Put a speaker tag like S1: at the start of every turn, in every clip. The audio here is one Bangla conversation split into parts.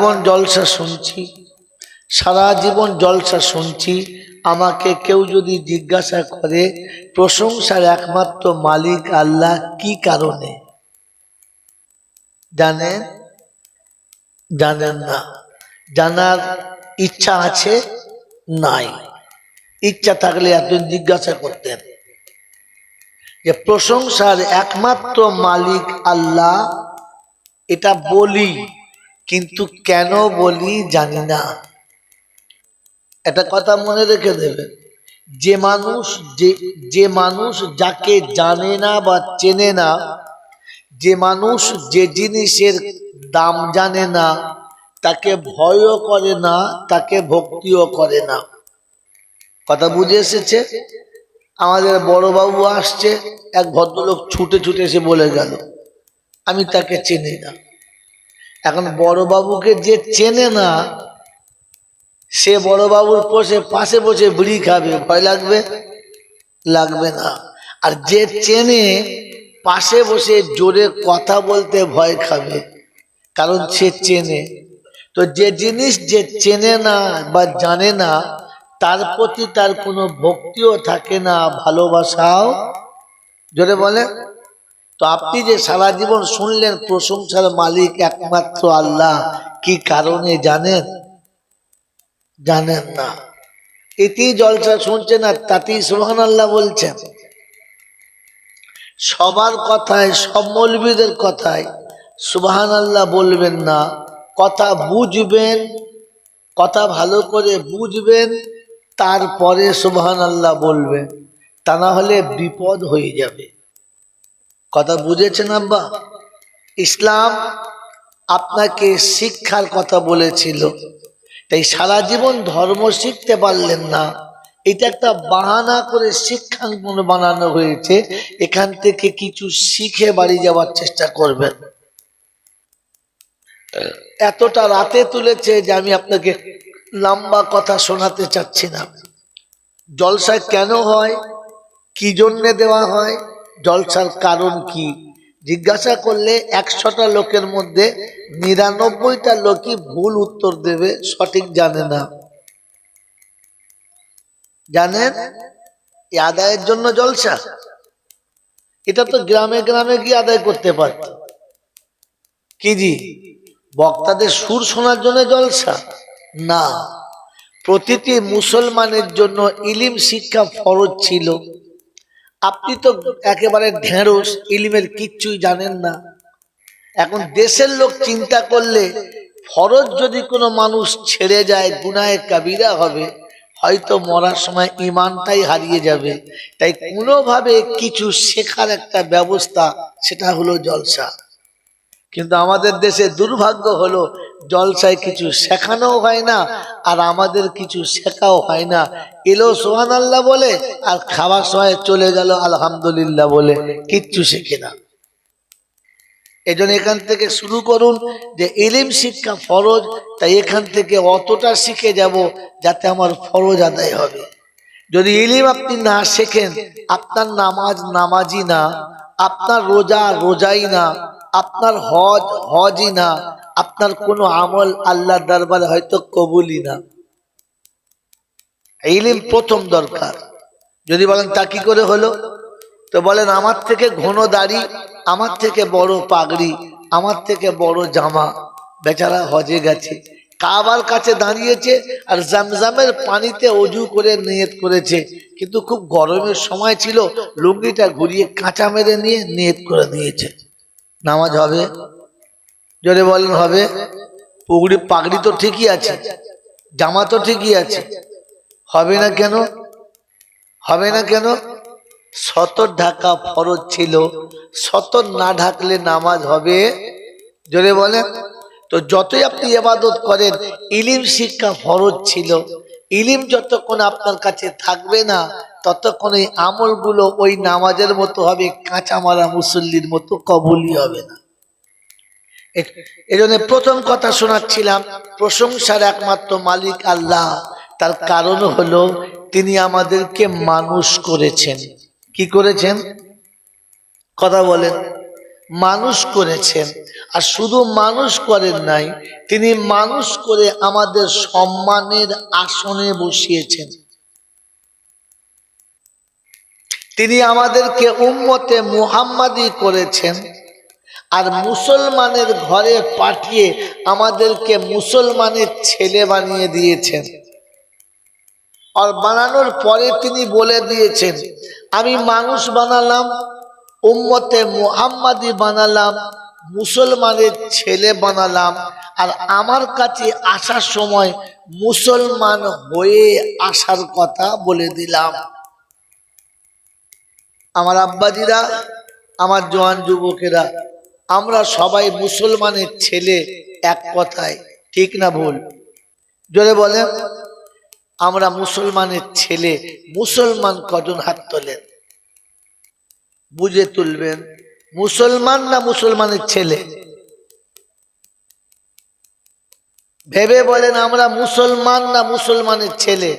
S1: জীবন জলসা শুনছি, সারা জীবন জলসা শুনছি। আমাকে কেউ যদি জিজ্ঞাসা করে প্রশংসার একমাত্র মালিক আল্লাহ, কি কারণে? জানেন? জানেন না? জানার ইচ্ছা আছে? নাই। ইচ্ছা থাকলে এতদিন জিজ্ঞাসা করতেন যে প্রশংসার একমাত্র মালিক আল্লাহ। এটা বলি, কিন্তু কেন বলি জানি না। একটা কথা মনে রেখে দেবেন, যে মানুষ যাকে জানে না বা চেনে না, যে মানুষ যে জিনিসের দাম জানে না, তাকে ভয়ও করে না, তাকে ভক্তিও করে না। কথা বুঝে এসেছে? আমাদের বড়বাবু আসছে, এক ভদ্রলোক ছুটে ছুটে এসে বলে গেল, আমি তাকে চিনি না। এখন বড়বাবুকে যে চেনে না, সে বড়বাবুর পাশে বসে বিড়ি খাবে, ভয় লাগবে? লাগবে না। আর যে চেনে, পাশে বসে জোরে কথা বলতে ভয় খাবে, কারণ সে চেনে। তো যে জিনিস যে চেনে না বা জানে না, তার প্রতি তার কোনো ভক্তিও থাকে না, ভালোবাসাও। জোরে বলে। তো আপনি যে সারা জীবন শুনলেন প্রশংসার মালিক একমাত্র আল্লাহ, কি কারণে জানেন? জানেন না। এটি জলসা শুনছেন আর তাতেই সুবহানাল্লাহ বলছেন। সবার কথায়, সব মৌলবীদের কথায় সুবহানাল্লাহ বলবেন না। কথা বুঝবেন, কথা ভালো করে বুঝবেন, তারপরে সুবহানাল্লাহ বলবেন, তা না হলে বিপদ হয়ে যাবে। কথা বুঝেছেন আব্বা? ইসলাম আপনাকে শিক্ষার কথা বলেছিল, তাই সারা জীবন ধর্ম শিখতে পারলেন না, এটা একটা বাহানা করে শিক্ষাঙ্গন বানানো হয়েছে। এখান থেকে কিছু শিখে বাড়ি যাওয়ার চেষ্টা করবেন। এতটা রাতে তুলেছে যে আমি আপনাকে লম্বা কথা শোনাতে চাচ্ছি না। জলসা কেন হয়, কি জন্যে দেওয়া হয়, জলসার কারণ কি, জিজ্ঞাসা করলে 100টা লোকের মধ্যে 99টা লোকই ভুল উত্তর দেবে, সঠিক জানে না। জানেন? এই আদায়ের জন্য জলসা। এটা তো গ্রামে গ্রামে গিয়ে আদায় করতে পারত। কি জি, বক্তাদের সুর শোনার জন্য জলসা না। প্রতিটি মুসলমানের জন্য ইলিম শিক্ষা ফরজ ছিল। আপনি তো একেবারে ঢেঁড়স, ইলিমের কিচ্ছুই জানেন না। এখন দেশের লোক চিন্তা করলে ফরজ যদি কোনো মানুষ ছেড়ে যায়, গুনাহে কাবিরা হবে, হয়তো মরার সময় ঈমানটাই হারিয়ে যাবে। তাই কোনোভাবে কিছু শেখার একটা ব্যবস্থা, সেটা হলো জলসা। কিন্তু আমাদের দেশে দুর্ভাগ্য হলো, জলসায় কিছু শেখানো হয় না, আর আমাদের কিছু শেখাও হয় না। এলো সুবহানাল্লাহ বলে আর খাওয়ার সময় চলে গেল আলহামদুলিল্লাহ বলে, কিচ্ছু শেখে না। এজন্য এখান থেকে শুরু করুন যে ইলম শিক্ষা ফরজ, তাই এখান থেকে অতটা শিখে যাব যাতে আমার ফরজ আদায় হবে। যদি ইলম আপনি না শেখেন, আপনার নামাজ নামাজি না, আপনার রোজা রোজাই না, আপনার হজ হজই না, আপনার কোনো আমল আল্লাহর দরবারে হয়তো কবুলই না। ইলম প্রথম দরকার। যদি বলেন তা কি করে হলো, তো বলেন আমার থেকে ঘন দাড়ি, আমার থেকে বড় পাগড়ি, আমার থেকে বড় জামা, বেচারা হজে গেছে, কাবার কাছে দাঁড়িয়েছে আর জামজামের পানিতে অজু করে নিয়ত করেছে, কিন্তু খুব গরমের সময় ছিল, লুঙ্গিটা ঘুরিয়ে কাঁচা মেরে নিয়ে নিয়ত করে দিয়েছে। নামাজ হবে? জোরে বলেন হবে? পাগড়ি তো ঠিকই আছে, জামা তো ঠিকই আছে, হবে না কেন? হবে না কেন? সতর ঢাকা ফরজ ছিল, সতর না ঢাকলে নামাজ হবে? জোরে বলেন। তো যতই আপনি ইবাদত করেন, ইলম শিক্ষা ফরজ ছিল। ইলম যতক্ষণ আপনার কাছে থাকবে না, ততক্ষণ এই আমলগুলো ওই নামাজের মতো হবে, কাঁচা মারা মুসল্লির মতো কবুলই হবে না। এজন্য প্রথম কথা শোনাচ্ছিলাম, প্রশংসার একমাত্র মালিক আল্লাহ। তার কারণ হলো তিনি আমাদেরকে মানুষ করেছেন। কি করেছেন? কথা বলেন। মানুষ করেছেন, আর শুধু মানুষ করেন নাই, তিনি মানুষ করে আমাদের সম্মানের আসনে বসিয়েছেন। তিনি আমাদেরকে উম্মতে মুহাম্মাদি করেছেন, আর মুসলমানের ঘরে পাঠিয়ে আমাদেরকে মুসলমানের ছেলে বানিয়ে দিয়েছেন। আর বানানোর পরে তিনি বলে দিয়েছেন, আমি মানুষ বানালাম, উম্মতে মুহাম্মাদি বানালাম, মুসলমানের ছেলে বানালাম, আর আমার কাছে আসার সময় মুসলমান হয়ে আসার কথা বলে দিলাম। আমার আব্বাজিরা, আমার জওয়ান যুবকেরা, আমরা সবাই মুসলমানের ছেলে, এক কথায়, ঠিক না ভুল? জোরে বলেন, আমরা মুসলমানের ছেলে। মুসলমান কজন হাত তোলেন? বুঝে তুলবেন, মুসলমান না মুসলমানের ছেলে? ভেবে বলেন, আমরা মুসলমান না মুসলমানের ছেলে?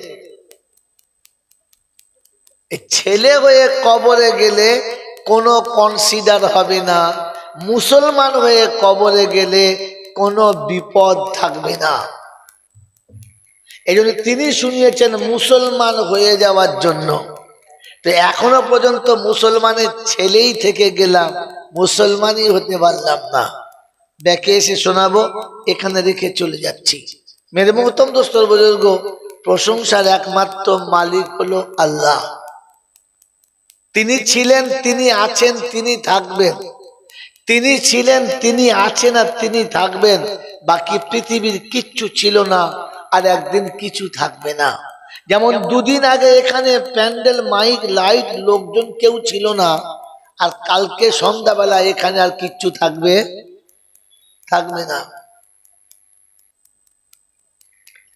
S1: ছেলে হয়ে কবরে গেলে কোনো কনসিডার হবে না, মুসলমান হয়ে কবরে গেলে কোনো বিপদ থাকবে না। এই জন্য তিনি শুনিয়েছেন মুসলমান হয়ে যাওয়ার জন্য। তো এখনো পর্যন্ত মুসলমানের ছেলেই থেকে গেলাম, মুসলমানই হতে পারলাম না। দেখে এসে শোনাবো, এখানে রেখে চলে যাচ্ছি। মেরে মোহতম দোস্তর বুজুর্গ, প্রশংসার একমাত্র মালিক হলো আল্লাহ। তিনি ছিলেন, তিনি আছেন, তিনি থাকবেন। তিনি ছিলেন, তিনি আছেন, আর তিনি থাকবেন। বাকি পৃথিবীর কিচ্ছু ছিল না, আর একদিন কিছু থাকবে না। যেমন দুদিন আগে এখানে প্যান্ডেল, মাইক, লাইট, লোকজন কেউ ছিল না, আর কালকে সন্ধ্যাবেলা এখানে আর কিচ্ছু থাকবে না।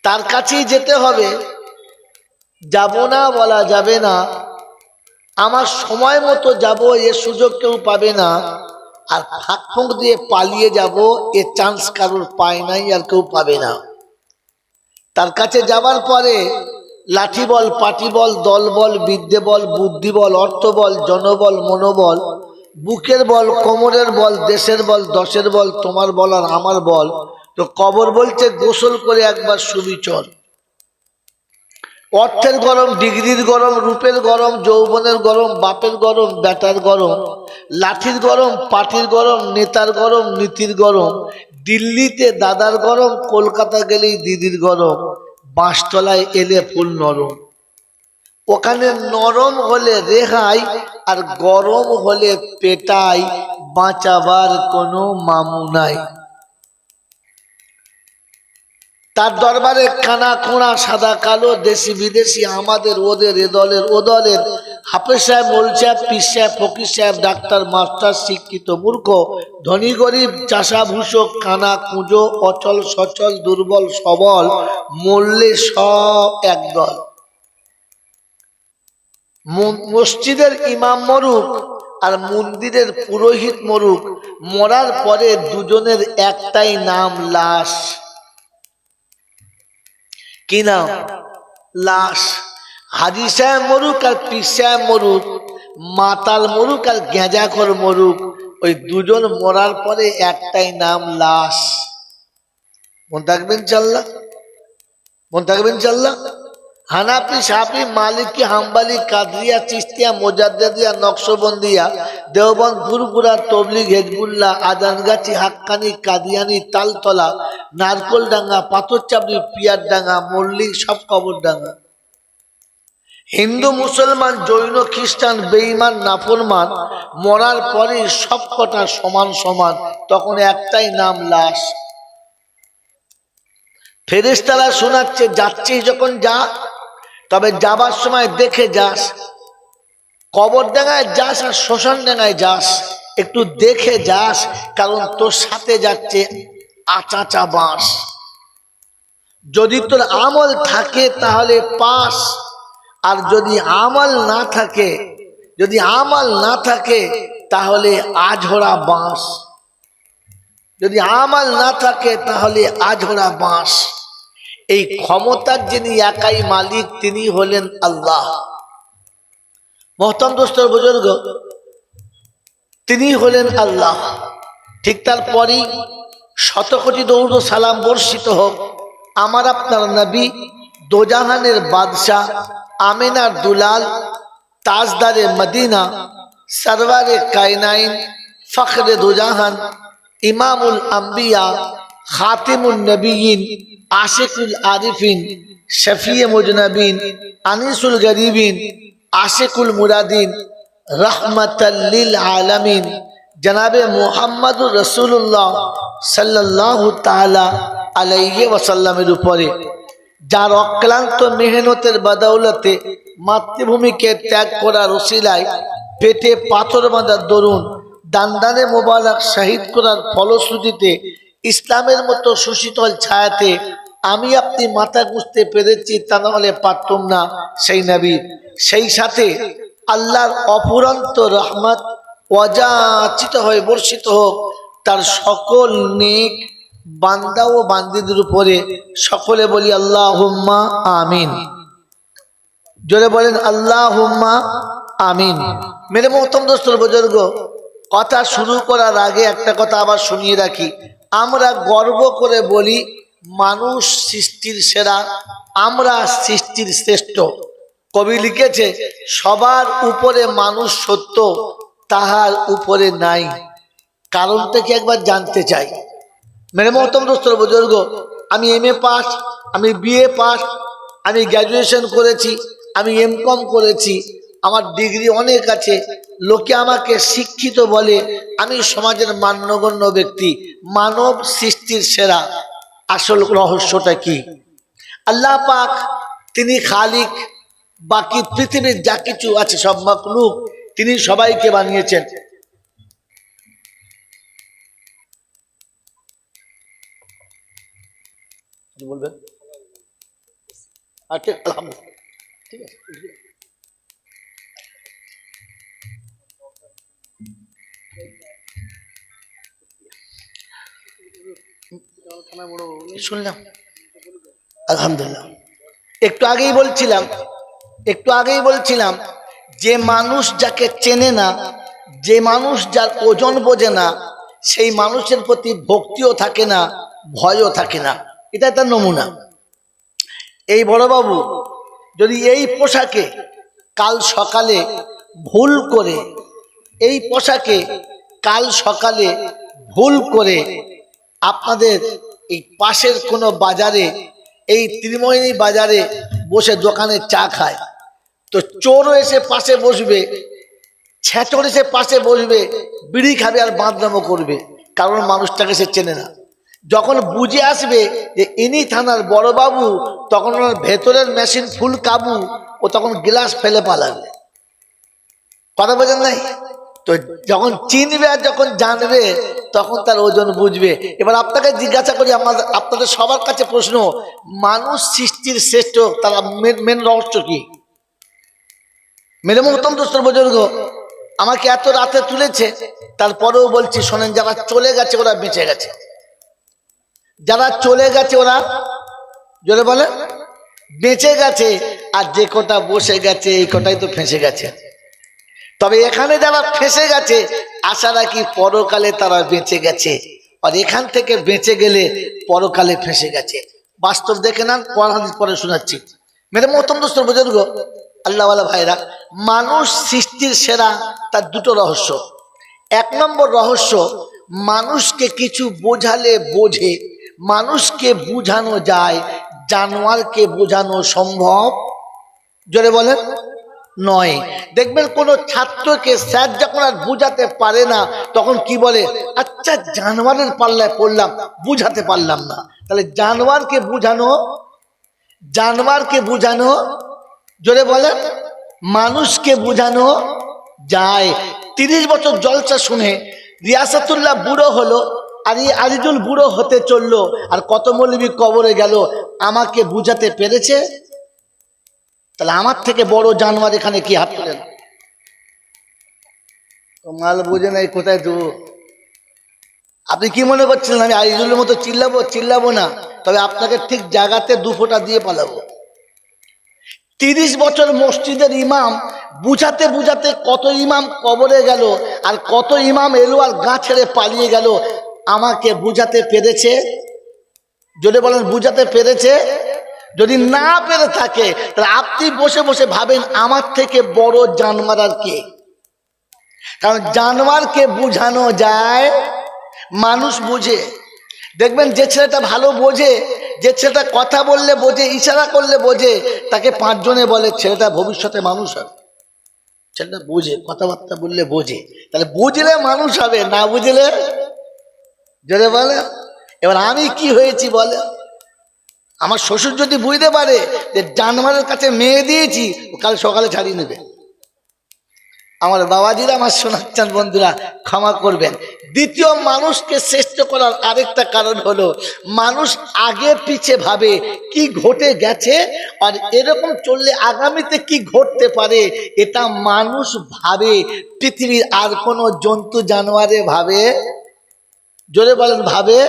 S1: তার কাছেই যেতে হবে, যাব না বলা যাবে না। আমার সময় মতো যাব, এ সুযোগ কেউ পাবে না। আর ফাঁক ফোঁক দিয়ে পালিয়ে যাব, এ চান্স কারোর পায় নাই, আর কেউ পাবে না। তার কাছে যাবার পরে লাঠি বল, পাটি বল, দল বল, বিদ্যে বল, বুদ্ধি বল, অর্থ বল, জনবল, মনোবল, বুকের বল, কোমরের বল, দেশের বল, দশের বল, তোমার বল আর আমার বল। তো কবর বলছে গোসল করে একবার সুবিচর। অর্থের গরম, ডিগ্রির গরম, রূপের গরম, যৌবনের গরম, বাপের গরম, বেটার গরম, লাঠির গরম, পাটির গরম, নেতার গরম, নীতির গরম, দিল্লিতে দাদার গরম, কলকাতা গেলেই দিদির গরম, বাঁশতলায় এলে ফুল নরম। ওখানে নরম হলে রেহাই, আর গরম হলে পেটাই, বাঁচাবার কোনো মামু নাই। তার দরবারে কানা খোঁড়া, সাদা কালো, দেশি বিদেশি, আমাদের ওদের, এ দলের ও দলের, হাফেজ সাহেব, মোল সাহেব, পীর সাহেব, ফকির সাহেব, ডাক্তার, মাস্টার, শিক্ষিত, মূর্খ, ধনী গরিব, চাষা ভূষক, কানা কুঁজো, অচল সচল, দুর্বল সবল, মরলে সব একদল। মসজিদের ইমাম মরুক আর মন্দিরের পুরোহিত মরুক, মরার পরে দুজনের একটাই নাম, লাশ। কি নাম? লাশ। হাজি সাহেব মরুক আর পীর সাহেব মরুক, মাতাল মরুক আর গেঁজাখোর মরুক, ওই দুজন মরার পরে একটাই নাম, লাশ। মনে থাকবেন চাল্লা, মনে থাকবেন চাল্লা। হানাফি, শাফি, মালিকি, হাম্বালি, কাদরিয়া, চিস্তিয়া, মোজাদ্দেদিয়া, নকশবন্দিয়া, দেওবন্দ, ফুরফুরা, তবলিগ, হেজবুল্লাহ, আজানগাছি, হাক্কানি, কাদিয়ানি, তালতলা, নারকলডাঙ্গা, পাথরচাপড়ি, পিয়ারডাঙ্গা, মল্লিক, সব কবরডাঙ্গা। হিন্দু, মুসলমান, জৈন, খ্রিস্টান, বেঈমান, নাফরমান, মরার পরে সব কটা সমান সমান, তখন একটাই নাম, লাশ। ফেরেশতারা শোনাচ্ছে, যাচ্ছিস যখন যা, তবে যাবার সময় দেখে যাস। কবরডাঙ্গায় যাস আর শ্মশান ডাঙ্গায় যাস, একটু দেখে যাস, কারণ তোর সাথে যাচ্ছে আচাচা বাঁশ। যদি তোর আমল থাকে তাহলে পাস, আর যদি আমল না থাকে, যদি আমল না থাকে তাহলে আঝোড়া বাঁশ। যদি আমল না থাকে তাহলে আঝোড়া বাঁশ। এই ক্ষমতার যিনি একাই মালিক, তিনি হলেন আল্লাহ। মহতরম দোস্তর বুজুর্গ, তিনি হলেন আল্লাহ। ঠিক তারপরই শতকোটি দৌড় সালাম বর্ষিত হোক আমার আপনার নবী, দোজাহানের বাদশাহ, আমিনার দুলাল, তাজদারে মদিনা, সরওয়ারে কায়নাইন, ফখরে দোজাহান, ইমামুল আম্বিয়া, খাতিমুন নবীন, আশিকুল আরিফিন, শফিয়ে মুজনবিন, আনিসুল গরিবিন, আশিকুল মুরাদিন, রহমতাল লিল আলামিন, জনাবে মুহাম্মদুর রাসূলুল্লাহ সাল্লাল্লাহু তাআলা আলাইহি ওয়াসাল্লামের উপরে, যার অক্লান্ত মেহনতের বদৌলতে মাতৃভূমিকে ত্যাগ করার উসিলায় পেটে পাথর বাঁধার দরুন দান্দানে মোবারক শহীদ করার ফলশ্রুতিতে ইসলামের মতো সুশীতল ছায়াতে আমি আপনি মাথা গুঁজতে পেরেছি, তা নাহলে পারতাম না সেই নবী। সেই সাথে আল্লাহর অফুরন্ত রহমত অযাচিত হয়ে বর্ষিত হোক তার সকল নেক বান্দা ও বান্দীদের উপরে। সকলে বলি আল্লাহুম্মা আমিন। জোরে বলেন আল্লাহুম্মা আমিন। মেরে মোহতরম দোস্তর বুজুর্গ, কথা শুরু করার আগে একটা কথা আবার শুনিয়ে রাখি। আমরা গর্ব করে বলি মানুষ সৃষ্টির সেরা, আমরা সৃষ্টির শ্রেষ্ঠ। কবি লিখেছে সবার উপরে মানুষ সত্য, তাহার উপরে নাই। কারণটা কি একবার জানতে চাই। মেরে মোহতরম দোস্তর বুজুর্গ, আমি MA পাস, আমি BA পাস, আমি গ্র্যাজুয়েশন করেছি, আমি MCOM করেছি, আমার ডিগ্রি অনেক আছে। লোকে আমাকে শিক্ষিত বলে, আমি সমাজের মান্যগণ্য ব্যক্তি, মানব সৃষ্টির সেরা। আসল রহস্যটা কি? আল্লাহ পাক তিনি খালিক, বাকি পৃথিবীর যা কিছু আছে সব মাখলুক, তিনি সবাইকে বানিয়েছেন। বলবেন আচ্ছা, আলহামদুলিল্লাহ, ঠিক আছে। শুনলাম আলহামদুলিল্লাহ। একটু আগেই বলছিলাম যে মানুষ যাকে চেনে না, যে মানুষ যার ওজন বোঝে না, সেই মানুষের প্রতি ভক্তিও থাকে না, ভয়ও থাকে না। এটা তার নমুনা। এই বড়বাবু যদি এই পোশাকে কাল সকালে ভুল করে, এই পোশাকে কাল সকালে ভুল করে আপনাদের এই পাশের কোনো বাজারে, এই ত্রিমোহিনী বাজারে বসে দোকানে চা খায়, তো চোরও এসে পাশে বসবে, ছেঁচড় এসে পাশে বসবে, বিড়ি খাবে আর বাঁদরামো করবে, কারণ মানুষটাকে সে চেনে না। যখন বুঝে আসবে যে ইনি থানার বড়বাবু, তখন ওনার ভেতরের মেশিন ফুল কাবু, ও তখন গ্লাস ফেলে পালাবে। কথা বোঝেন নাই তো? যখন চিনবে আর যখন জানবে তখন তার ওজন বুঝবে। এবার আপনাকে জিজ্ঞাসা করি, আপনাদের সবার কাছে প্রশ্ন, মানুষ সৃষ্টির শ্রেষ্ঠ, তারা মেন রহস্য কি? মেরে মোহতরম দোস্তর বুজুর্গ, আমাকে এত রাতে তুলেছে, তারপরেও বলছি শোনেন, যারা চলে গেছে ওরা বেঁচে গেছে। যারা চলে গেছে ওরা, জোরে বলে, বেঁচে গেছে। আর যে কটা বসে গেছে এই কটাই তো ফেঁসে গেছে। তবে এখানে যারা ফেঁসে গেছে, আশা রাখি পরকালে তারা বেঁচে গেছে, আর এখান থেকে বেঁচে গেলে পরকালে ফেঁসে গেছে। বাস্তব দেখে নেন, পরে শোনাচ্ছি। মেরে মোহতরম দোস্তর বুজুর্গ, আল্লাহওয়ালা ভাইরা, মানুষ সৃষ্টির সেরা তার দুটো রহস্য। এক নম্বর রহস্য, মানুষকে কিছু বোঝালে বোঝে, মানুষকে বুঝানো যায়, জানোয়ারকে বোঝানো সম্ভব জোরে বলেন নয়। দেখবেন কোন ছাত্রকে স্যার যখন আর বুঝাতে পারে না, তখন কি বলে, আচ্ছা জানোয়ারের পাল্লায় পড়লাম, বুঝাতে পারলাম না। তাহলে জানোয়ারকে বুঝানো জোরে বলেন মানুষকে বুঝানো যায়। 30 বছর জলসা শুনে রিয়াসাতুল্লাহ বুড়ো হলো, আর এই আজিজুল বুড়ো হতে চললো, আর কত মৌলবী কবরে গেল, আমাকে বুঝাতে পেরেছে? তাহলে আমার থেকে বড় জানোয়ার এখানে কি হাত তোলেন? মাল বুঝে নাই, কোথায় দেবো? আপনি কি মনে করছিলেন আমি আজিজুলের মতো চিল্লাবো না? তবে আপনাকে ঠিক জায়গাতে 2 ফোঁটা দিয়ে পালাবো। 30 বছর মসজিদের ইমাম বুঝাতে বুঝাতে কত ইমাম কবরে গেল, আর কত ইমাম এলো আর গা ছেড়ে পালিয়ে গেল। আমাকে বুঝাতে পেরেছে? যদি বলেন বুঝাতে পেরেছে? যদি না পেরে থাকে তাহলে আপনি বসে বসে ভাবেন আমার থেকে বড় জানোয়ার আর কে? কারণ জানোয়ারকে বুঝানো যায়, মানুষ বুঝে। দেখবেন যে ছেলেটা ভালো বোঝে, যে ছেলেটা কথা বললে বোঝে, ইশারা করলে বোঝে, তাকে 5 জনে বলে ছেলেটা ভবিষ্যতে মানুষ হবে। ছেলেটা বোঝে, কথাবার্তা বললে বোঝে, তাহলে বুঝলে মানুষ হবে, না বুঝলে জোরে বলে। এবার আমি কি হয়েছি বলে? আমার শ্বশুর যদি বুঝতে পারে যে জানোয়ারের কাছে মেয়ে দিয়েছি, কাল সকালে ছাড়িয়ে নেবে। আমার বাবাজিরা, আমার শোনাচ্ছেন বন্ধুরা, ক্ষমা করবেন। দ্বিতীয়, মানুষকে শ্রেষ্ঠ করার আরেকটা কারণ হলো মানুষ আগে পিছে ভাবে কি ঘটে গেছে, আর এরকম চললে আগামীতে কি ঘটতে পারে এটা মানুষ ভাবে। পৃথিবীর আর কোনো জন্তু জানোয়ারে ভাবে? জোরে বলেন ভাবে?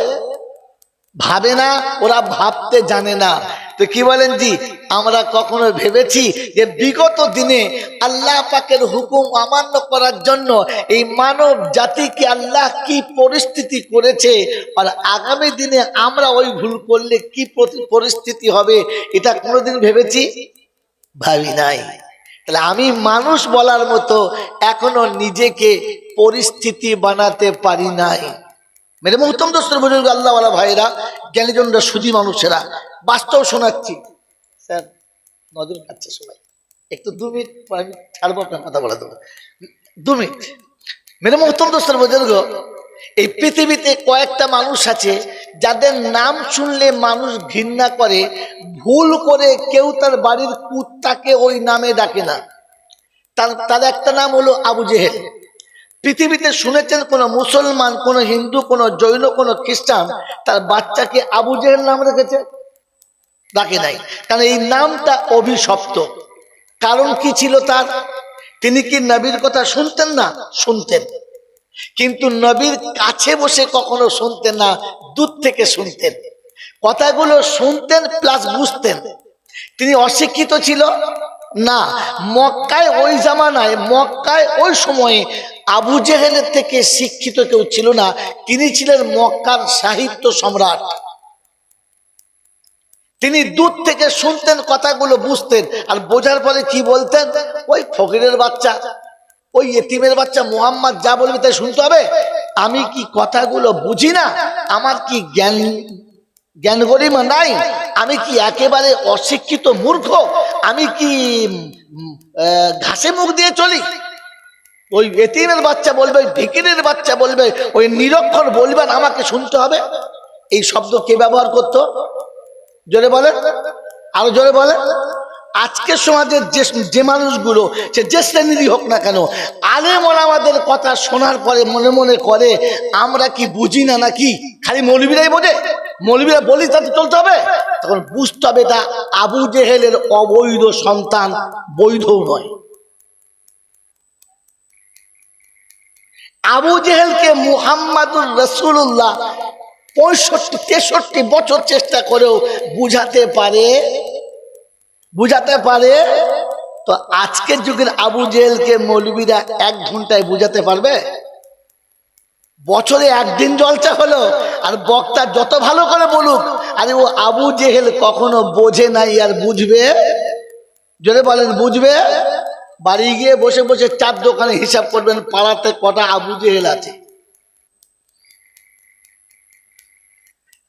S1: ভাবে না, ওরা ভাবতে জানে না। তো কি বলেন জি, আমরা কখনো ভেবেছি যে বিগত দিনে আল্লাহ পাকের হুকুম অমান্য করার জন্য এই মানব জাতিকে আল্লাহ কি পরিস্থিতি করেছে, আর আগামী দিনে আমরা ওই ভুল করলে কি পরিস্থিতি হবে, এটা কোনোদিন ভেবেছি? ভাবি নাই। তাহলে আমি মানুষ বলার মতো এখনো নিজেকে পরিস্থিতি বানাতে পারি নাই। মেরে মোহতম দোস্তর বুজুর্গ, আল্লাহওয়ালা ভাইরা, জ্ঞানীজনরা, সুধী মানুষেরা, বাস্তব শোনাচ্ছি। স্যার নজর কাটছে সবাই, একটু 2 মিনিট পর আমি ছাড়বো, আপনার কথা বলা দেবো। 2 মিনিট। মেরে মোহতম দোস্তর বুজুর্গ, এই পৃথিবীতে কয়েকটা মানুষ আছে যাদের নাম শুনলে মানুষ ঘৃণা করে। ভুল করে কেউ তার বাড়ির কুত্তাকে ওই নামে ডাকে না। তার একটা নাম হলো আবু জেহেল। পৃথিবীতে শুনেছেন কোন মুসলমান, কোন হিন্দু, কোন জৈন, কোন খ্রিস্টান তার বাচ্চাকে আবু জেহেল নাম রেখেছে? ডাকে নাই। কারণ এই নামটা অভিশপ্ত। কারণ কি ছিল তার? তিনি কি নবীর কথা শুনতেন না? শুনতেন, কিন্তু নবীর কাছে বসে কখনো শুনতেন না, দূর থেকে শুনতেন। কথাগুলো শুনতেন প্লাস বুঝতেন। তিনি অশিক্ষিত ছিল না। মক্কায় ওই জামানায়, মক্কায় ওই সময়ে আবু জেহেলের থেকে শিক্ষিত কেউ ছিল না। তিনি ছিলেন মক্কার সাহিত্য সম্রাট। তিনি দূর থেকে শুনতেন, কথাগুলো বুঝতেন, আর বোঝার পরে কি বলতেন? ওই ফকিরের বাচ্চা, ওই এতিমের বাচ্চা মুহাম্মদ যা বলবে তাই শুনতে হবে। আমি কি কথাগুলো বুঝি না? আমার কি জ্ঞান গরিমা নাই? আমি কি একেবারে অশিক্ষিত মূর্খ? আমি কি ঘাসে মুখ দিয়ে চলি? ওই এতিমের বাচ্চা বলবে, ওই ভিখিরির বাচ্চা বলবে, ওই নিরক্ষর বলবেন আমাকে শুনতে হবে। এই শব্দ কে ব্যবহার করতো? জোরে বলে, আরো জোরে বলে। আজকের সমাজের যে মানুষগুলো, সে যে শ্রেণীরই হোক না কেন, আলেম ওলামাদের কথা শোনার পরে মনে মনে করে আমরা কি বুঝি না নাকি? খালি মৌলবীরাই বোঝে, মৌলবীরা বলি তাতে চলতে হবে। তখন বুঝতে হবে এটা আবু জেহেলের অবৈধ সন্তান, বৈধও নয়। আবু জেহেলকে মুহাম্মাদুর রাসূলুল্লাহ 65-63 বছর চেষ্টা করেও বুঝাতে পারে। তো আজকের যুগের আবু জেহেলকে মৌলবীরা 1 ঘন্টায় বুঝাতে পারবে? বছরে 1 দিন জলসা হলো, আর বক্তা যত ভালো করে বলুক, আরে ও আবু জেহেল কখনো বোঝে নাই, আর বুঝবে? জোরে বলেন, বুঝবে? বাড়ি গিয়ে বসে বসে 4 দোকানে হিসাব করবেন পাড়াতে কটা আবু জেহেল আছে।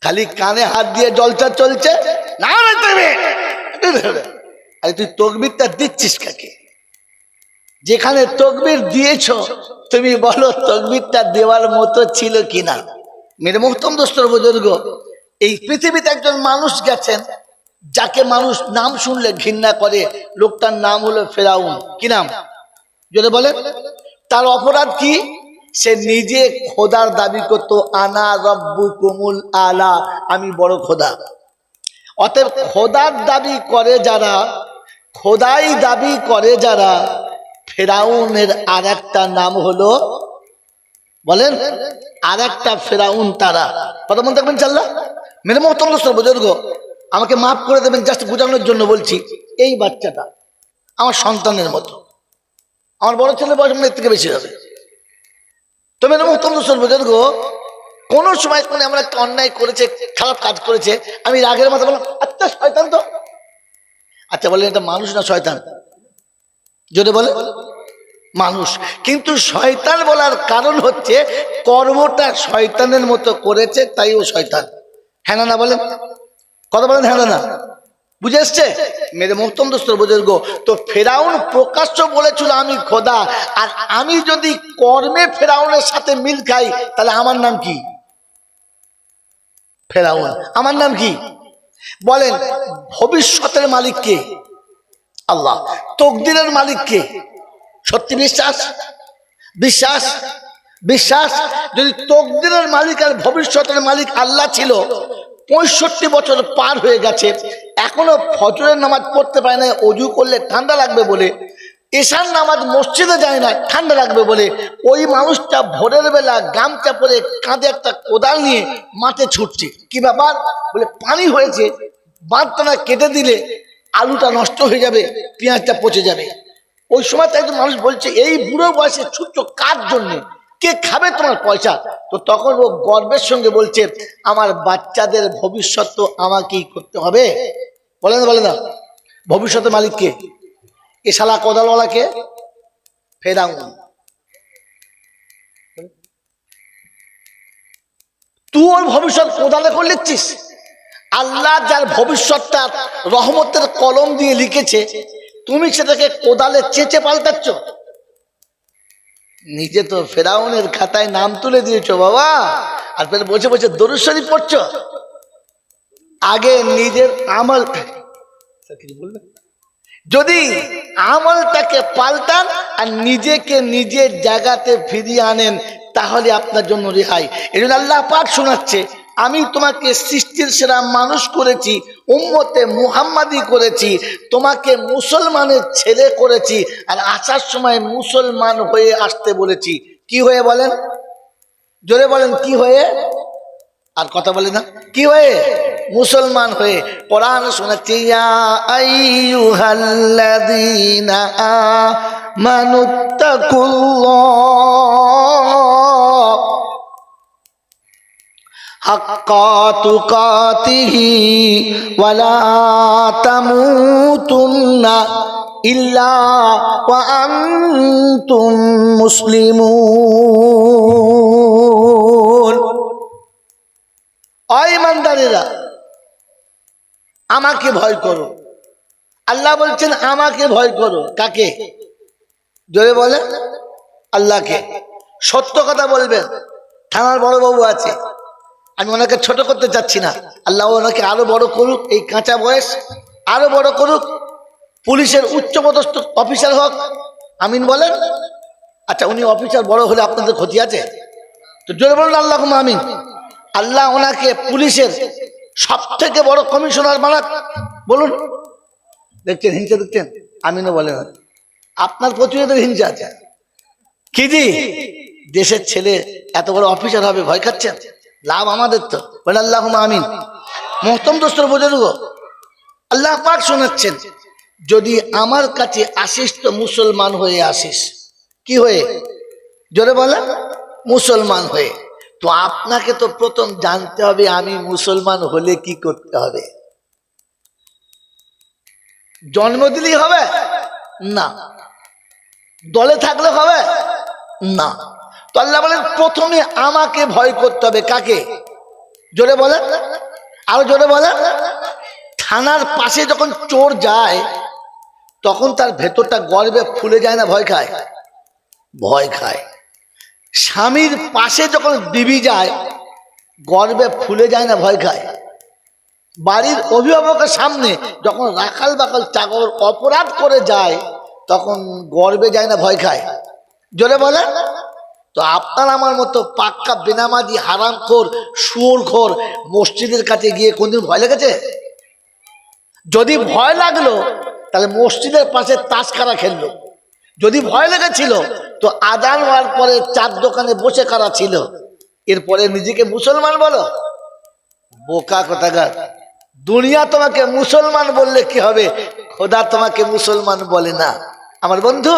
S1: খালি কানে হাত দিয়ে জলসা চলছে। না আরে তুই তকবীরটা দিচ্ছিস কাকে? যেখানে তকবীর দিয়েছ তুমি বলো তকবীরটা দেওয়ার মতো ছিল কিনা। মেরে মোহতম দোস্তর বুজুর্গ, এই পৃথিবীতে একজন মানুষ গেছেন যাকে মানুষ নাম শুনলে ঘৃণা করে। লোকটার নাম হলো ফেরাউন। কি নাম? যদি বলে। তার অপরাধ কি? সে নিজে খোদার দাবি করত, আনা রব্বুকুমুল আলা, আমি বড় খোদা। অতএব খোদার দাবি করে যারা, খোদাই দাবি করে যারা, ফেরাউনের আর একটা নাম হলো, বলেন, আর একটা ফেরাউন তারা। কথা মনে থাকবেন চাল্লা। মেরে মোহতম দোস্তর বুজুর্গ, আমাকে মাফ করে দেবেন, জাস্ট বোঝানোর জন্য বলছি। এই বাচ্চাটা আমার সন্তানের মতো, আমার বড় ছেলের বয়স এর থেকে বেশি হবে। তবে বুজুর্গ, কোনো সময় কোনো আমরা একটা অন্যায় করেছে, খারাপ কাজ করেছে, আমি রাগের মাথা বললাম আচ্ছা শয়তান তো। আচ্ছা বলেন এটা মানুষ না শয়তান? যদি বলে মানুষ, কিন্তু শয়তান বলার কারণ হচ্ছে কর্মটা শয়তানের মতো করেছে, তাই ও শয়তান। হ্যাঁ না বলেন, কথা বলেন হ্যাঁ না? বুঝে এসছে মেরে মোহতরম দোস্ত বুজুর্গ? তো ফেরাউন প্রকাশ্য বলেছিল আমি খোদা, আর আমি যদি কর্মে ফেরাউনের সাথে মিল খাই তাহলে আমার নাম কি? ফেরাউন। আমার নাম কি? বলেন ভবিষ্যতের মালিক কে? আল্লাহ। তকদিরের মালিক কে? সত্যি বিশ্বাস? বিশ্বাস? বিশ্বাস? যদি তকদিরের মালিক আর ভবিষ্যতের মালিক আল্লাহ ছিল, 65 বছর পার হয়ে গেছে, এখনো ফজরের নামাজ পড়তে পারে না, অজু করলে ঠান্ডা লাগবে বলে, এশার নামাজ মসজিদে যায় না ঠান্ডা লাগবে বলে, ওই মানুষটা ভোরের বেলা গামছা পরে কাঁধে একটা কোদাল নিয়ে মাঠে ছুটছে। কি ব্যাপার? বলে পানি হয়েছে, বাঁধটা কেটে দিলে আলুটা নষ্ট হয়ে যাবে, পেঁয়াজটা পচে যাবে। ওই সময় একজন মানুষ বলছে এই বুড়ো বয়সে ছুটছো কার জন্য? কে খাবে তোমার পয়সা? তো তখন ও গর্বের সঙ্গে বলছে আমার বাচ্চাদের ভবিষ্যৎ তো আমাকেই করতে হবে। বলে না ভবিষ্যতের মালিক কে? এ শালা কোদালওয়ালা কে? ফেরাউন। তুই ওর ভবিষ্যৎ কোদালে করে লিখছিস? আল্লাহ যার ভবিষ্যৎটা রহমতের কলম দিয়ে লিখেছে, তুমি সেটাকে কোদালে চেঁচে পাল্টাচ্ছ। নিজে তো ফেরাউনের খাতায় নাম তুলে দিয়েছো বাবা, আর ফের বসে বসে দরুদ শরীফ পড়ছো। আগে নিজের আমল, যদি আমলটাকে পাল্টান আর নিজেকে নিজের জায়গাতে ফিরিয়ে আনেন, তাহলে আপনার জন্য রেহাই। এই জন্য আল্লাহ পাক শোনাচ্ছে আমি তোমাকে সৃষ্টির সেরা মানুষ করেছি, উম্মতে মুহাম্মাদি করেছি, তোমাকে মুসলমানের ছেলে করেছি, আর আসার সময় মুসলমান হয়ে আসতে বলেছি। কি হয়ে বলেন? জোরে বলেন কি হয়ে? আর কথা বলে না কি হয়ে? মুসলমান হয়ে। কোরআন শোনাচ্ছে ইয়া আইয়ুহাল্লাযীনা আমানুত্তাকুল্লাহ হাক্কা তুকাতিহি ওয়া লা তামুতুন্না ইল্লা ওয়া আনতুম মুসলিমুন। ও ঈমানদারেরা, আমাকে ভয় করো। আল্লাহ বলছেন আমাকে ভয় করো। কাকে? জোরে বলে আল্লাহকে। সত্য কথা বলবেন। থানার বড় বাবু আছে, আমি ওনাকে ছোট করতে চাচ্ছি না, আল্লাহ ওনাকে আরো বড় করুক, এই কাঁচা বয়স আরো বড় করুক, পুলিশের উচ্চপদস্থ অফিসার হোক। আমিন বলেন। আচ্ছা উনি অফিসার বড় হলে আপনাদের ক্ষতি আছে? তো জোরে বলুন আল্লাহুম্মা আমিন। আল্লাহ ওনাকে পুলিশের সব থেকে বড় কমিশনার বানাক। বলুন। দেখছেন হিংসা দেখছেন? আমিনও বলেন। আপনার প্রতিনিধিদের হিংসা আছে কি জি? দেশের ছেলে এত বড় অফিসার হবে, ভয় খাচ্ছেন? লাভ আমাদের তো। বলে আল্লাহুম্মা আমিন। মোহতরম দোস্ত বুজুর্গ, আল্লাহ পাক শোনাচ্ছেন যদি আমার কাছে আসিস তো মুসলমান হয়ে আসিস। কি হয়ে? জোরে বলেন মুসলমান হয়ে। তো আপনাকে তো প্রথম জানতে হবে আমি মুসলমান হলে কি করতে হবে। জন্ম দিলেই হবে না, দলে থাকলে হবে না। তো আল্লাহ বলেন প্রথমে আমাকে ভয় করতে হবে। কাকে? জোরে বলেন, আরো জোরে বলেন। থানার পাশে যখন চোর যায় তখন তার ভেতরটা গর্বে ফুলে যায় না ভয় খায়? ভয় খায়। স্বামীর পাশে যখন বিবি যায় গর্বে ফুলে যায় না ভয় খায়? বাড়ির অভিভাবকের সামনে যখন রাখাল বাখাল চাকর অপরাধ করে যায় তখন গর্বে যায় না ভয় খায়? জোরে বলে। তো আপনার আমার মতো পাক্কা বেনামাজি হারামখোর শুয়োরখোর মসজিদের কাছে গিয়ে কোনদিন ভয় লেগেছে? যদি ভয় লাগলো তাহলে মসজিদের পাশে তাস কারা খেললো? যদি ভয় লেগেছিল তো আজান হওয়ার পরে চার দোকানে বসে কারা ছিল? এরপরে নিজেকে মুসলমান বলো? বোকা কোথাকার। দুনিয়া তোমাকে মুসলমান বললে কি হবে? খোদা তোমাকে মুসলমান বলে না। আমার বন্ধু,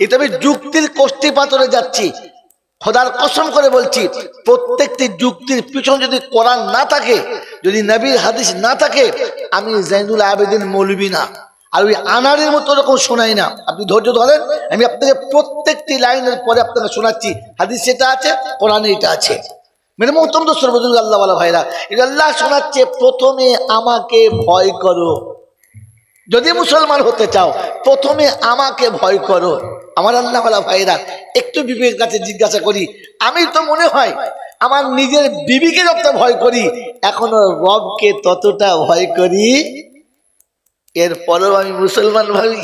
S1: এটা আমি যুক্তির কষ্টি পাথরে যাচ্ছি, খোদার কসম করে বলছি, প্রত্যেকটি যুক্তির পিছনে যদি কোরআন না থাকে, যদি নবীর হাদিস না থাকে, আমি জাইনুল আবেদিন মৌলবী না, আর ওই আনারের মতো এরকম শোনাই না। আপনি ধৈর্য ধরেন, আমি আপনাকে প্রত্যেকটি লাইনের পরে আপনাকে শোনাচ্ছি। হাদিস এটা আছে, কোরআনে এটা আছে। মেরে মোহতরম দোস্ত বুজুর্গ, আল্লাহ ওয়ালা ভাইরা, এটা আল্লাহ শোনাচ্ছে, প্রথমে আমাকে ভয় করো। যদি মুসলমান হতে চাও, প্রথমে আমাকে ভয় করো। আমার আল্লাহ ওয়ালা ভাইরা, একটু বিবেকের কাছে জিজ্ঞাসা করি, আমি তো মনে হয় আমার নিজের বিবিকে যত ভয় করি, এখনো রবকে ততটা ভয় করি। এরপরেও আমি মুসলমান ভাবি।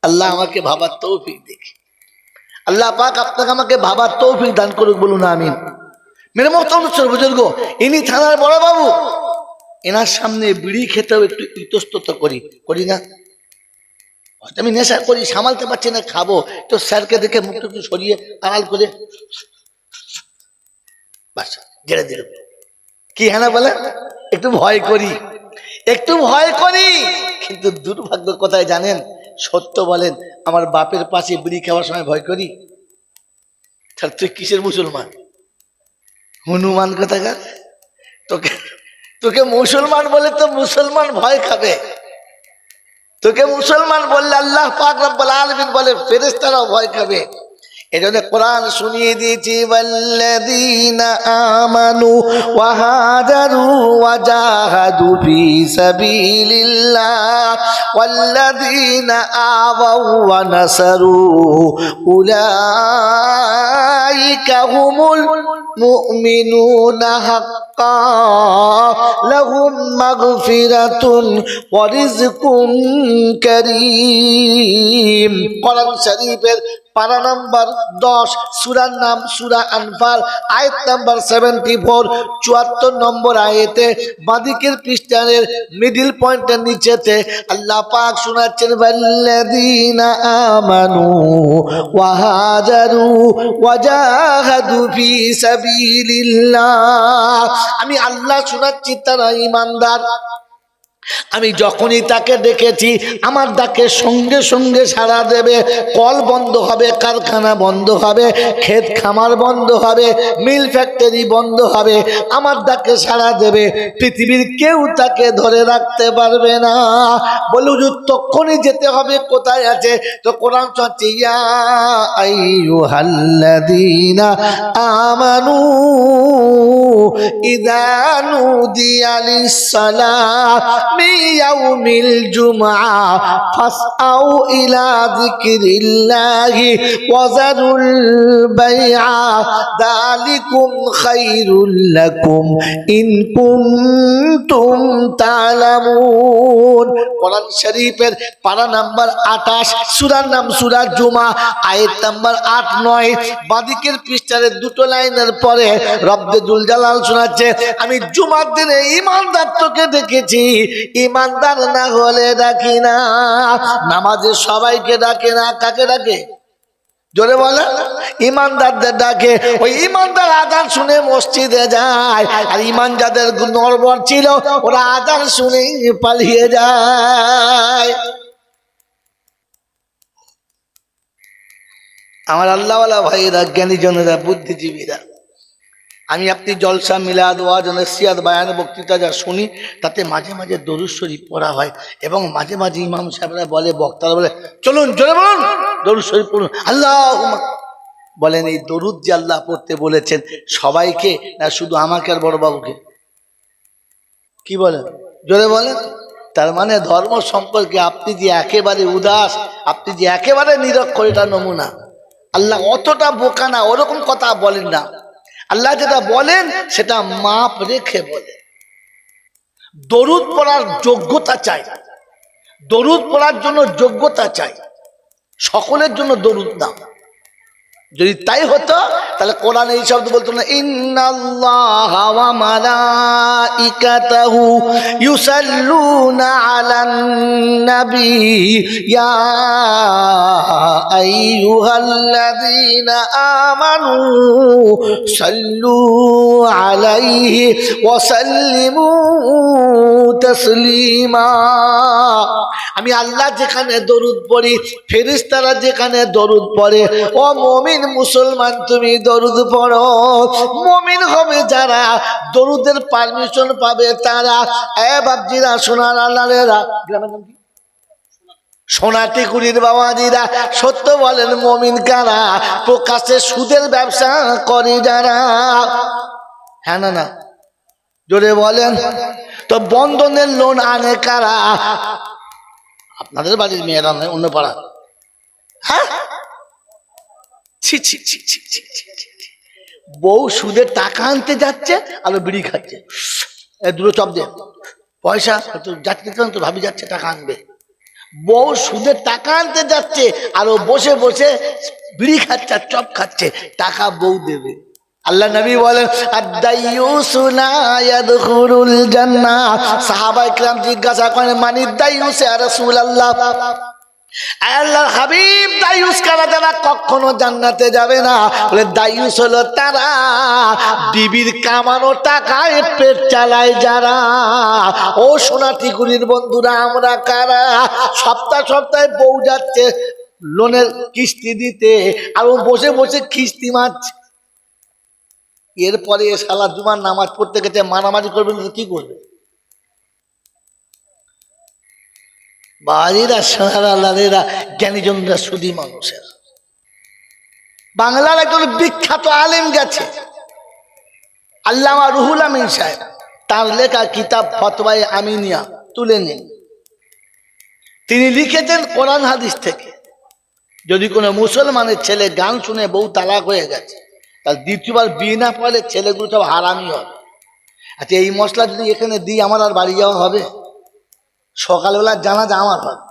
S1: আল্লাহ আমাকে ভাবার তৌফিক দেখি। আল্লাহ পাক আপনাকে আমাকে ভাবার তৌফিক দান করুক, বলুন আমিন। মেরে মোহতরম বুজুর্গ, ইনি থানার বড় বাবু, এনার সামনে বিড়ি খেতেও একটু ইতস্তত করি না? আমি নেশা করি, সামালতে পারছি না, খাবো তো স্যারকে দেখে মুখটা একটু সরিয়ে আড়াল করে বাস জেরে দিল। কি হ্যাঁ না বলে, একটু ভয় করি, একটু ভয় করি। কিন্তু দুর্ভাগ্য কোথায় জানেন? সত্য বলেন, আমার বাপের পাশে বিড়ি খাওয়ার সময় ভয় করি। তাহলে তুই কিসের মুসলমান? হনুমান কোথাকার? তোকে মুসলমান বলে তো মুসলমান ভয় খাবে। তোকে মুসলমান বললে আল্লাহ পাক রব্বুল আলামিন বলে ফেরেশতারাও ভয় খাবে। এজন্য কোরআন শুনিয়ে দিয়েছি, ওয়াল্লাযীনা আমানু ওয়া হাজারু ওয়া জাহাদু ফি সাবিলিল্লাহ ওয়াল্লাযীনা আওয়াউ ওয়া নাসারু উলাইকা হুমুল মুমিনুনা হাক্কান লাহুম মাগফিরাতুন ওয়া রিজকুন কারীম। কোরআন শরীফের পারা নাম্বার 10, সূরার নাম সূরা আনফাল, আয়াত নাম্বার 74, 74 নম্বর আয়াতে বাদিকের পৃষ্ঠার মিডল পয়েন্টের নিচেতে আল্লাহ পাক শোনাচ্ছেন, ওয়াল্লাযীনা আমানু ওয়া হাজারু ওয়া জাহাদু ফি সাবিলিল্লাহ। আমি আল্লাহ শোনাচ্ছি, তারা ঈমানদার। আমি যখনই তাকে ডেকেছি, আমার ডাকে সঙ্গে সঙ্গে সাড়া দেবে। কল বন্ধ হবে, কারখানা বন্ধ হবে, ক্ষেত খামার বন্ধ হবে, মিল ফ্যাক্টরি বন্ধ হবে, আমার ডাকে সাড়া দেবে। পৃথিবীর কেউ তাকে ধরে রাখতে পারবে না। বলে হুজুর তখনই যেতে হবে, কোথায় আছে? তো কোরআন চলছে, ইয়া আইয়ুহাল্লাযীনা আমানু ইযা নুদিয়া লিস-সালাহ মিয়াউমিল জুমআ ফাসআউ ইলা যিকরিল্লাহি ওয়া যারুল বাইআ যালিকুম খায়রুল লাকুম ইন কুনতুম তা'লামুন। কোরআন শরীফের পারা নাম্বার 28, সূরার নাম সূরা জুমা, আয়াত নাম্বার 8-9, বাদিকের পৃষ্ঠার দুটো লাইনের পরে রব্বুল জালাল শোনাচ্ছে, আমি জুমার দিনে ঈমানদার তোকে দেখেছি, ঈমানদার না হলে ডাকি না। নামাজে সবাইকে ডাকে না, কাকে ডাকে? জোরে বলে, ঈমানদারদের ডাকে। ওই ঈমানদার আযান শুনে মসজিদে যায়, আর ঈমান যাদের নড়বড় ছিল ওরা আযান শুনে পালিয়ে যায়। আমার আল্লাহওয়ালা ভাইয়েরা, জ্ঞানীজনেরা, বুদ্ধিজীবীরা, আমি আপনি জলসা, মিলাদ, ওয়াজ, নসিহত, বায়ান, বক্তৃতা যা শুনি, তাতে মাঝে মাঝে দরুদ শরীফ পড়া হয়, এবং মাঝে মাঝে ইমাম সাহেবরা বলে, বক্তারা বলে, চলুন জোরে বলুন দরুদ শরীফ পড়ুন। আল্লাহুম্মা বলেন, এই দরুদ যে আল্লাহ পড়তে বলেছেন সবাইকে না শুধু আমাকে আর বড় বাবুকে? কি বলেন? জোরে বলেন। তার মানে ধর্ম সম্পর্কে আপনি যে একেবারে উদাস, আপনি যে একেবারে নিরক্ষর, এটা নমুনা। আল্লাহ অতটা বোকা না, ওরকম কথা বলেন না। আল্লাহ যেটা বলেন সেটা মাপ রেখে বলে। দরুদ পড়ার যোগ্যতা চাই, দরুদ পড়ার জন্য যোগ্যতা চাই, সকলের জন্য দরুদ না। যদি তাই হতো তাহলে কোরআন এই শব্দ বলতো না, ইন্নাল্লাহা ওয়া মালাইকাতাহু ইউসাল্লুনা আলান নবী ইয়া আইয়ুহাল্লাযীনা আমানু সাল্লু আলাইহি ওয়া সাল্লিমু তাসলিমা। আমি আল্লাহ যেখানে দরুদ পড়ি, ফেরেশতারা যেখানে দরুদ পড়ে, ও মুমিন মুসলমান তুমি দরুদ পড়ো। মুমিন হবে যারা, দরুদের পারমিশন পাবে তারা। এ বাপজিরা, সোনার আল্লাহরা, গ্রামের নাম কি? সোনাটিকুড়ির বাবাজিরা, সত্য বলেন মুমিন কারা? প্রকাশ্যে সুদের ব্যবসা করে যারা। হ্যাঁ না না, জোরে বলেন। তো বন্ধনের লোন আনে কারা? আপনাদের বাড়ির মেয়েরা নয়, অন্য পাড়া। হ্যাঁ, ছি ছি ছি ছি ছি ছি। বউ সুদের টাকা আনতে যাচ্ছে আর বিড়ি খাচ্ছে, দুটো চপ দিয়ে পয়সা যাচ্ছে তো ভাবি যাচ্ছে টাকা আনবে। বউ সুদের টাকা আনতে যাচ্ছে আর ও বসে বসে বিড়ি খাচ্ছে আর চপ খাচ্ছে, টাকা বউ দেবে। আল্লাহ নবী বলেন আদ-দাইয়ুসু লা ইয়াদখুলুল জান্নাহ। সাহাবায়ে কেরাম জিজ্ঞাসা করেন মানি দাইয়ুস ইয়া রাসূলুল্লাহ, আল্লাহর হাবিব দাইয়ুস কারা? যারা কখনো জান্নাতে যাবে না। বলে দাইয়ুস হলো তারা বিবির কামানো টাকায় পেট চালায় যারা। ও সোনাটিকুড়ির বন্ধুরা, আমরা কারা? সপ্তাহে বউ যাচ্ছে লোনের কিস্তি দিতে আর ও বসে বসে কিস্তি মারছে। এরপরে শালা জুমার নামাজ পড়তে গেছে, মারামারি করবে না, কি করবে? বাড়িরা সোনারা জ্ঞানীজনরা সুদী মানুষের। বাংলার একজন বিখ্যাত আলেম গেছে, আল্লামা রুহুল আমিন সাহেব, তার লেখা কিতাব ফতওয়ায়ে আমিনিয়া তুলে নিন। তিনি লিখেছেন কোরআন হাদিস থেকে যদি কোনো মুসলমানের ছেলে গান শুনে বউ তালাক হয়ে গেছে, তার দ্বিতীয়বার বিয়ে না পড়লে ছেলেগুলো সব হারামি হবে। আচ্ছা, এই মশলা যদি এখানে দিই আমার আর বাড়ি যাওয়া হবে? সকালবেলা জানাজা আমার হবে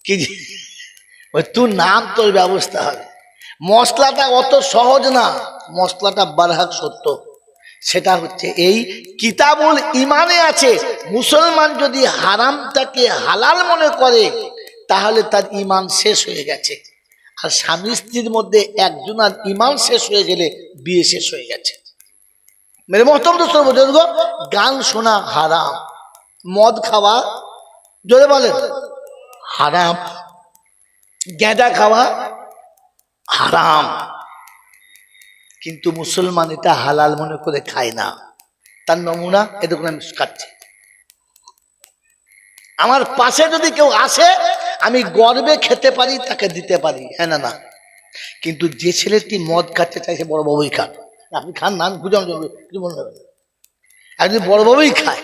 S1: কি? ওই তুই নাম তোর ব্যবস্থা হবে। মশলাটা অত সহজ না, মশলাটা বারহাক সত্য। সেটা হচ্ছে এই কিতাবুল ইমানে আছে, মুসলমান যদি হারামটাকে হালাল মনে করে তাহলে তার ইমান শেষ হয়ে গেছে। আর স্বামী স্ত্রীর মধ্যে একজনের ইমান শেষ হয়ে গেলে বিয়ে শেষ হয়ে গেছে। মেরে মহতরম দোস্ত বুজুর্গ, গান শোনা হারাম, মদ খাওয়া জোরে বলেন হারাম, গেঁদা খাওয়া হারাম, কিন্তু মুসলমান এটা হালাল মনে করে খায় না। তার নমুনা এরকম আমি খাচ্ছি। আমার পাশে যদি কেউ আসে আমি গর্বে খেতে পারি, তাকে দিতে পারি, হ্যাঁ না না। কিন্তু যে ছেলেটি মদ খাচ্ছে চাইছে বড় বাবুই খান, আপনি খান না, আমি বুঝাম কিছু মনে হবে। আর যদি বড় বাবুই খায়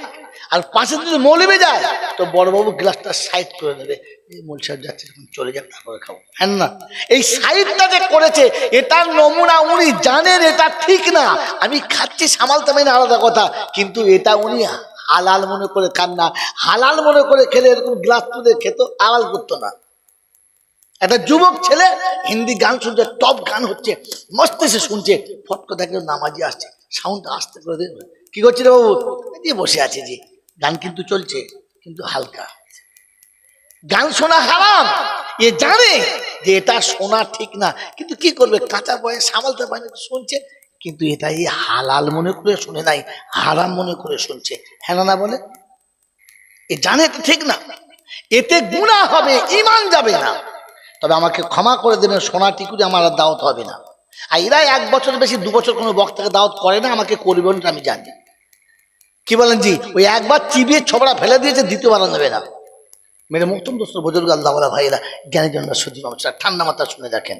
S1: আর পাশে যদি মৌলবি যায় তো বড়বাবু গ্লাসটা সাইড করে দেবে, মৌল সাহেব যাচ্ছে যখন চলে যাবে তারপরে খাবো, হ্যাঁ না। এই সাইডটা যে করেছে এটার নমুনা উনি জানেন এটা ঠিক না, আমি খাচ্ছি সামালতে পারি না আলাদা কথা, কিন্তু এটা উনি হালাল মনে করে খান না। হালাল মনে করে খেলে এরকম গ্লাস তুলে খেত, আড়াল করতো না। একটা যুবক ছেলে হিন্দি গান শুনছে, টপ গান হচ্ছে, মস্ত সে শুনছে, ফটকে দেখলে নামাজি আসছে, সাউন্ড আসতে করে দেবে। কি করছি রে বাবু? দিয়ে বসে আছে জি, গান কিন্তু চলছে কিন্তু হালকা। গান শোনা হারাম, এ জানে যে এটা শোনা ঠিক না, কিন্তু কি করবে, কাঁচা বয়স সামালতে পারে, শুনছে, কিন্তু এটা এই হালাল মনে করে শুনে নাই, হারাম মনে করে শুনছে, হ্যাঁ না বলে। এ জানে এটা ঠিক না, এতে গুনাহ হবে, ঈমান যাবে না। তবে আমাকে ক্ষমা করে দেবেন, সোনা টিকুরে আমার আর দাওয়াত হবে না। আর এরা 1 বছর বেশি 2 বছর কোনো বক্তাকে দাওয়াত করে না, আমাকে করবে না আমি জানি। কি বলেন জি? ওই একবার চিবিয়ে ছবড়া ফেলে দিয়েছে, দ্বিতীয়বার নেবে না। মেরে মুহতরম দোস্ত বুজুর্গ আল্লাহ ভাইরা জ্ঞানী জন্য সুদী মানুষরা ঠান্ডা মাথা শুনে রাখেন।